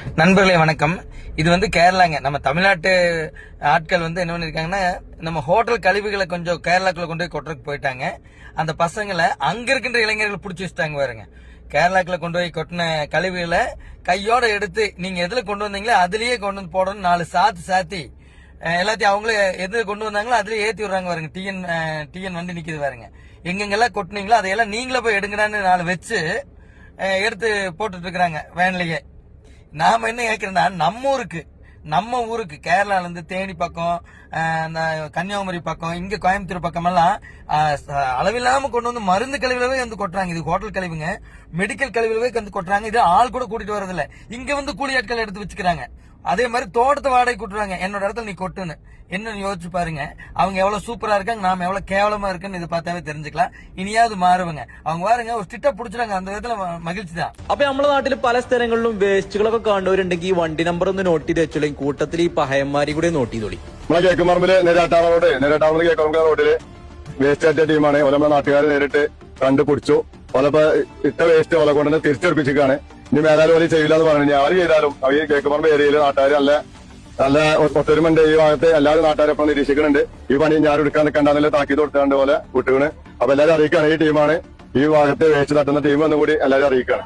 நண்பர்களே வணக்கம். இது வந்து கேரளாங்க. நம்ம தமிழ்நாட்டு ஆட்கள் வந்து என்ன பண்ணிருக்காங்கன்னா, நம்ம ஹோட்டல் கழிவுகளை கொஞ்சம் கேரளாக்குள்ள கொண்டு போய் கொட்டுறதுக்கு போயிட்டாங்க. அந்த பசங்களை அங்க இருக்கின்ற இளைஞர்கள் பிடிச்சி வச்சுட்டாங்க பாருங்க. கேரளாக்குள்ள கொண்டு போய் கொட்டின கழிவுகளை கையோட எடுத்து நீங்க எதுல கொண்டு வந்தீங்களோ அதுலயே கொண்டு வந்து போடணும். 4 சாத்தி எல்லாத்தையும் அவங்களே எது கொண்டு வந்தாங்களோ அதுலயே ஏத்தி விடுறாங்க பாருங்க. டிஎன் வண்டி நிக்குது பாருங்க. எங்கெங்கெல்லாம் கொட்டினீங்களோ அதையெல்லாம் நீங்களே போய் எடுங்கடான்னு 4 வச்சு எடுத்து போட்டுட்டு இருக்கிறாங்க வேன்லயே. நாம என்ன கேட்கிறோம்னா, நம்ம ஊருக்கு கேரளால இருந்து தேனி பக்கம், கன்னியாகுமரி பக்கம், இங்க கோயம்புத்தூர் பக்கம் எல்லாம் அளவில்லாம கொண்டு வந்து மருந்து கழிவுலவே வந்து கொட்டுறாங்க. இது ஹோட்டல் கழிவுங்க, மெடிக்கல் கழிவுலவே வந்து கொட்டுறாங்க. இது ஆள் கூட கூட்டிட்டு வரதில்ல. இங்க வந்து கூலி ஆட்கள் எடுத்து வச்சுக்கிறாங்க. அதே மாதிரி தோட்டத்தை வாடகை கூட்டுறாங்க. என்னோட இடத்துல நீ கொட்டுன்னு என்னன்னு யோசிச்சு பாருங்க. அவங்க எவ்வளவு சூப்பரா இருக்காங்க, நாம எவ்வளவு கேவலமா இருக்குன்னு இது பார்த்தாவே தெரிஞ்சுக்கலாம். இனியாவது மாறுவங்க. அவங்க பாருங்க ஒரு ஸ்ட்ரிக்டா புடிச்சிடாங்க. அந்த വിധത്തില് മகிழ்ச்சி தான். അപ്പൊ നമ്മുടെ നാട്ടിൽ പല സ്ഥലങ്ങളിലും വേസ്റ്റുകളൊക്കെ കാണുന്നവരുണ്ടെങ്കിൽ ഈ വണ്ടി നമ്പർ ഒന്ന് നോട്ട് ചെയ്ത് വെച്ചോളൂ. കൂട്ടത്തിൽ ഈ പഹയന്മാരി കൂടെ നോട്ട് ചെയ്തോളി. നമ്മളെ കേക്കുമ്പറമ്പില് നെരാട്ടാമറോഡ് കേക്കുമ്പറമ്പ് റോഡില് വേസ്റ്റ് ആറ്റിയ ടീമാണ്. ഓല നമ്മുടെ നാട്ടുകാരെ നേരിട്ട് കണ്ടു പിടിച്ചു. ഓലപ്പോ ഇട്ട വേസ്റ്റ് ഓല കൊണ്ടുവന്ന് തിരിച്ചെടുപ്പിച്ചിട്ടാണ്. ഇനി മേലാലും ഓല ചെയ്യില്ലാന്ന് പറഞ്ഞു. ആര് ചെയ്താലും ഈ കേക്കുമ്പറമ്പ് ഏരിയയില് നാട്ടുകാർ നല്ല ഒത്തൊരുമുണ്ട്. ഈ ഭാഗത്ത് എല്ലാവരും നാട്ടുകാരെപ്പം നിരീക്ഷിക്കുന്നുണ്ട്. ഈ പണി ഞാൻ എടുക്കാൻ നിൽക്കണ്ടെന്നുള്ള താക്കീത് കൊടുത്താണ്ട് പോലെ വിട്ടുകണ്. അപ്പൊ എല്ലാവരും അറിയിക്കാണ്. ഈ ടീമാണ് ഈ ഭാഗത്ത് വേസ്റ്റ് തട്ടുന്ന ടീം എന്നും കൂടി എല്ലാവരും അറിയിക്കാണ്.